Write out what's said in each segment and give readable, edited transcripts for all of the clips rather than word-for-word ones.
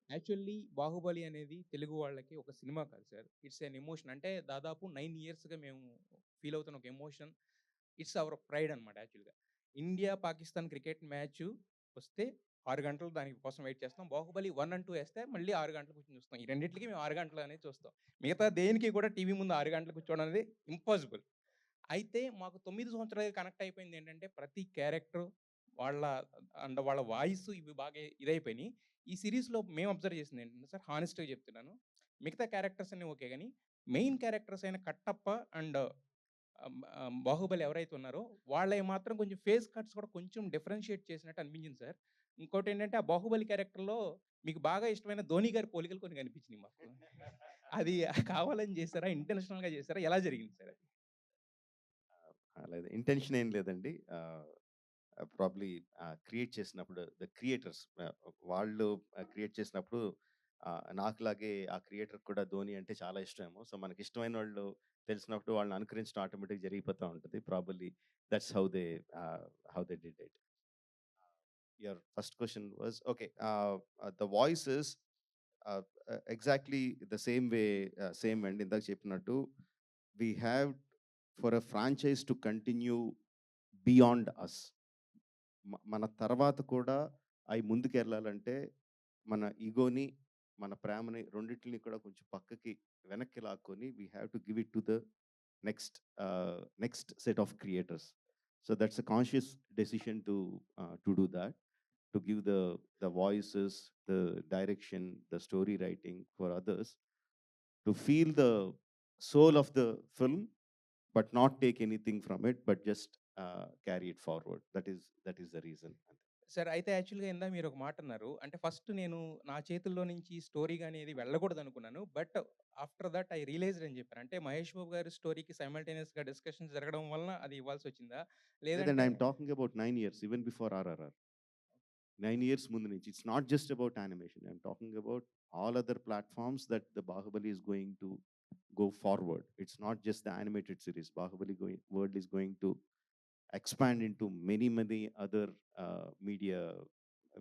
Actually 'Baahubali' అనేది తెలుగు వాళ్ళకి ఒక సినిమా కాదు సార్. It's an emotion. అంటే దాదాపు 9 ఇయర్స్‌గా మేము ఫీల్ అవుతున్న ఒక ఎమోషన్. ఇట్స్ అవర్ ప్రైడ్ అనమాట యాక్చువల్‌గా. ఇండియా, పాకిస్తాన్ క్రికెట్ మ్యాచు వస్తే 6 గంటలు దాని కోసం వెయిట్ చేస్తాం. 'బాహుబలి 1 అండ్ 2' ఏస్తే మళ్ళీ 6 గంటలు కూర్చొని చూస్తాం. ఈ రెండిట్లికి మేము 6 గంటలు అనేది చూస్తాం. మిగతా దేనికి కూడా టీవీ ముందు 6 గంటలు కూర్చోవడం అనేది ఇంపాసిబుల్. అయితే మాకు 9 సంవత్సరాలుగా కనెక్ట్ అయిపోయింది ఏంటంటే, ప్రతి క్యారెక్టర్ వాళ్ళ వాళ్ళ వాయిస్ ఇవి బాగా ఇదైపోయినాయి. ఈ సిరీస్‌లో మేము అబ్జర్వ్ చేసింది ఏంటంటే సార్, హానెస్ట్‌గా చెప్తున్నాను. మిగతా క్యారెక్టర్స్ అన్నీ ఓకే గానీ, మెయిన్ క్యారెక్టర్స్ అయిన కట్టప్ప అండ్ 'బాహుబలి' ఎవరైతే ఉన్నారో వాళ్ళయి మాత్రం కొంచెం ఫేస్ కట్స్ కూడా కొంచెం డిఫరెన్షియేట్ చేసినట్టు అనిపించింది సార్. ఇంకోటేంటంటే, ఆ 'బాహుబలి' క్యారెక్టర్‌లో మీకు బాగా ఇష్టమైన 'ధోని' గారి పోలికలు కొన్ని కనిపించినాయి మాకు. అది కావాలని చేసారా? ఇంటెన్షనల్‌గా చేసారా? ఎలా జరిగింది సార్ అది? లేదు ఇంటెన్షన్ ఏం లేదండి. ప్రాబ్లీ క్రియేట్ చేసినప్పుడు ద క్రియేటర్స్ వాళ్ళు క్రియేట్ చేసినప్పుడు నాకులాగే ఆ క్రియేటర్ కూడా ధోని అంటే చాలా ఇష్టమేమో. సో మనకి ఇష్టమైన వాళ్ళు తెలిసినప్పుడు వాళ్ళని అనుకరించడం ఆటోమేటిక్ జరిగిపోతూ ఉంటుంది. Probably that's how they did it. Your first question was okay. The voice is exactly the same way, same అండి ఇందాక చెప్పినట్టు. We have for a franchise to continue beyond us. మన తర్వాత కూడా అవి ముందుకెళ్ళాలంటే మన ఈగోని, మన ప్రేమని రెండిటిని కూడా కొంచెం పక్కకి వెనక్కి లాక్కొని we have to give it to the next set of creators. So that's a conscious decision to do that, to give the voices, the direction, the story writing for others, to feel the soul of the film, but not take anything from it, but just carry it forward. That is the reason. Sir అయితే యాక్చువల్‌గా ఇందాక మీరొక మాటన్నారు. అంటే first నేను నా చేతుల్లో నుంచి story గాని ఏది వెళ్ళకూడదనుకున్నాను. But after that I realized అని చెప్పారు. అంటే 'మహేష్ బాబు' గారి స్టోరీకి సైమల్టేనియస్‌గా డిస్కషన్స్ జరగడం వలన అది ఇవ్వాల్సొచ్చిందా? Then లేదంటే I'm talking about 9 years, even before RRR. 9 years ముందు నుంచి. It's not just about animation. I'm talking about all other platforms that the Bahubali is going to go forward. It's not just the animated series. Bahubali world is going to expand into many other media,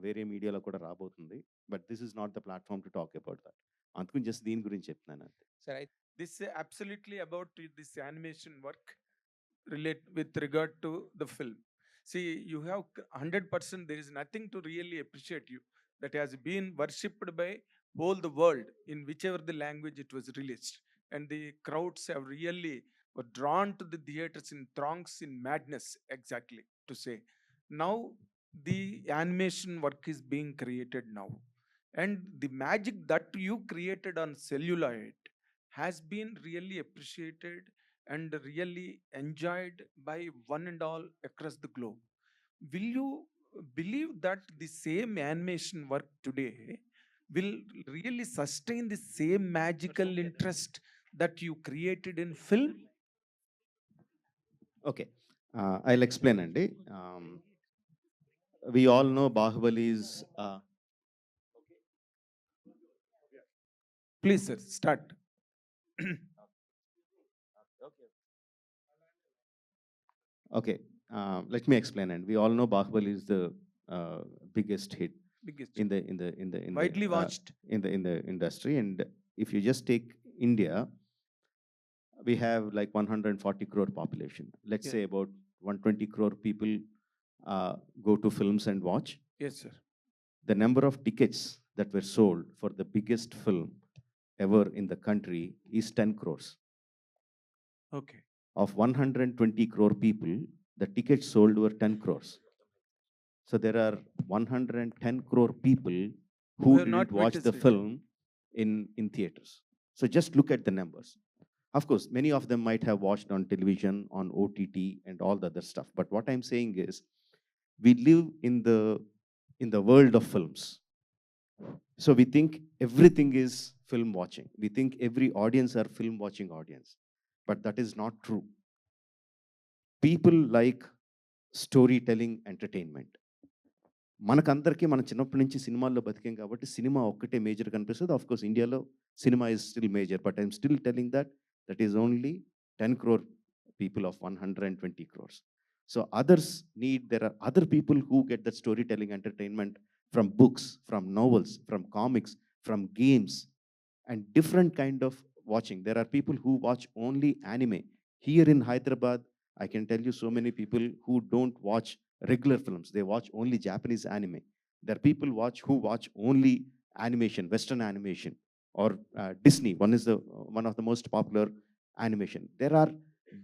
వేరే మీడియాలో కూడా రాబోతుంది. But this is not the platform to talk about that. అందుకని just దీని గురించి చెప్తున్నాను అంతే. సరే అయితే This absolutely about this animation work relate with regard to the film. See, you have 100%. There is nothing to really appreciate you that has been worshipped by whole the world in whichever the language it was released, and the crowds have really were drawn to the theaters in throngs in madness. Exactly to say, now the animation work is being created now, and the magic that you created on celluloid has been really appreciated and really enjoyed by one and all across the globe. Will you believe that the same animation work today will really sustain the same magical interest that you created in film? Okay, I'll explain అండి. We all know Baahubali is Please, sir, start. okay. Let me explain. And we all know Bahubali is the biggest hit Biggest, in widely watched. in the industry. And if you just take India, we have like 140 crore population. Let's Yeah. say about 120 crore people go to films and watch. Yes, sir. The number of tickets that were sold for the biggest film ever in the country is 10 crores. Okay. Of 120 crore people, the tickets sold were 10 crores. So there are 110 crore people who have not didn't watch the witnessed it. film in theaters. So just look at the numbers. Of course, many of them might have watched on television, on OTT, and all the other stuff. But what I'm saying is, we live in the world of films. So we think everything is film watching. We think every audience are film watching audience. But that is not true. People like storytelling entertainment. మనకందరికీ మన చిన్నప్పటి నుంచి సినిమాల్లో బతికాం కాబట్టి cinema ఒక్కటే major కనిపిస్తుంది. Of course ఇండియాలో cinema is still major, but I'm still telling that is only 10 crore people of 120 crores. So others there are other people who get that storytelling entertainment from books, from novels, from comics, from games, and different kind of watching. There are people who watch only anime. Here in Hyderabad, I can tell you so many people who don't watch regular films. They watch only Japanese anime. There are people who watch only animation, Western animation, or Disney. One of the most popular animation. There are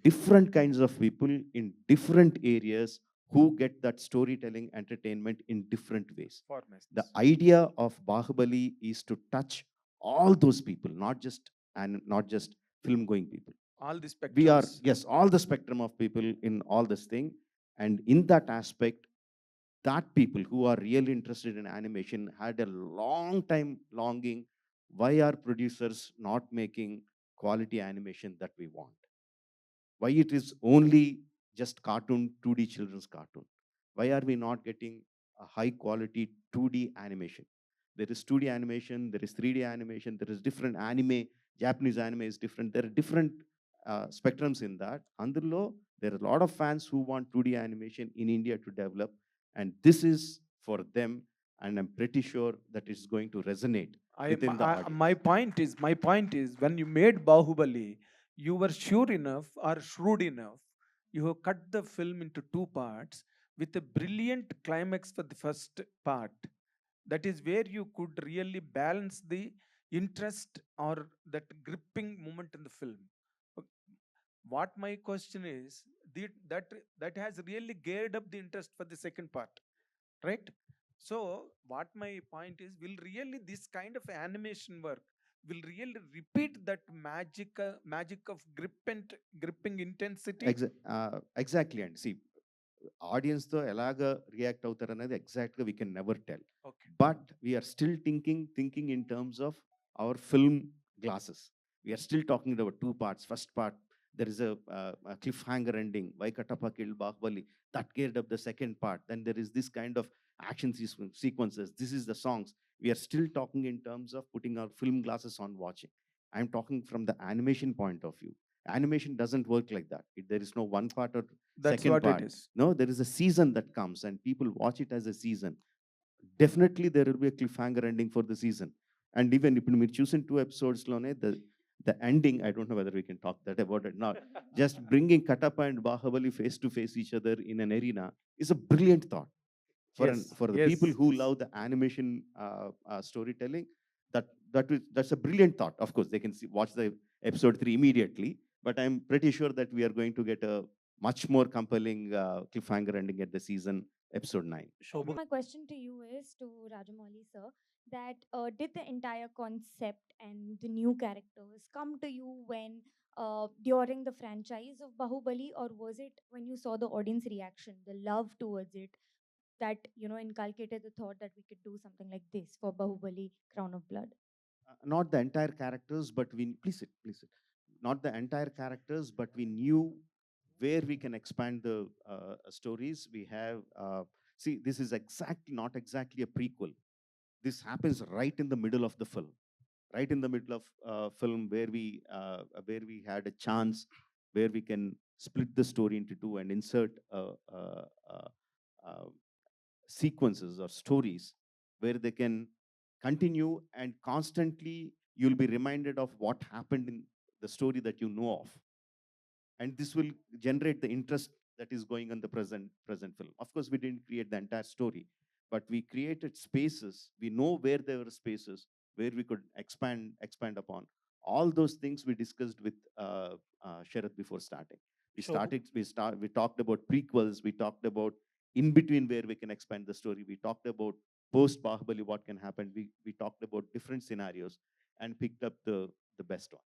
different kinds of people in different areas who get that storytelling entertainment in different ways. Formats. The idea of Bahubali is to touch all those people, not just film going people. All the We are, spectrums. yes, all the spectrum of people in all this thing. And in that aspect, that people who are really interested in animation had a long time longing, why are producers not making quality animation that we want? Why it is only just cartoon, 2D children's cartoon? Why are we not getting a high quality 2D animation? There is 2D animation, there is 3D animation, there is different anime. Japanese anime is different. There are different spectrums in that. Andurlo, there are a lot of fans who want 2D animation in India to develop, and this is for them, and I'm pretty sure that it's going to resonate within the audience. My point is when you made Bahubali, you were sure enough or shrewd enough. You have cut the film into two parts with a brilliant climax for the first part. That is where you could really balance the interest or that gripping moment in the film. Uh, What my question is, that has really geared up the interest for the second part, right? So what my point is, will really this kind of animation work will really repeat that magic of gripping intensity? Exactly. And see, ఆడియన్స్తో ఎలాగ react అవుతారు అనేది ఎగ్జాక్ట్గా we can never tell. Okay. But we're still thinking in terms of our film glasses. We're still talking about two parts. First part, there is a cliffhanger ending. Why Katappa killed Bahubali? That geared up the second part. Then there is this kind of action sequences. This is the songs. We are still talking in terms of putting our film glasses on watching. I'm talking from the animation point of view. Animation doesn't work like that. There is no one part or That's second what part. it is. No, there is a season that comes and people watch it as a season. Definitely there will be a cliffhanger ending for the season. And even if you choose in two episodes, the ending, I don't know whether we can talk that about it not. Just bringing Katappa and Bahubali face to face each other in an arena is a brilliant thought. Yes, For the yes. people who love the animation storytelling, that's a brilliant thought. Of course, they can watch the episode 3 immediately, but I'm pretty sure that we are going to get a much more compelling cliffhanger ending at the season episode 9. My question to you is to Rajamouli sir that did the entire concept and the new characters come to you when during the franchise of Bahubali, or was it when you saw the audience reaction, the love towards it, that inculcated the thought that we could do something like this for Bahubali Crown of Blood? Not the entire characters, but we please it. Not the entire characters, but we knew where we can expand the stories. We have see, this is not exactly a prequel. This happens right in the middle of the film, right in the middle of film where we had a chance where we can split the story into two and insert uh, sequences or stories where they can continue, and constantly you'll be reminded of what happened in the story that you know of, and this will generate the interest that is going on the present film. Of course, we didn't create the entire story, but we created spaces. We know where there were spaces where we could expand upon. All those things we discussed with Sharath before starting. We talked about prequels. We talked about in between where we can expand the story. We talked about post Bahubali what can happen. We talked about different scenarios and picked up the best one.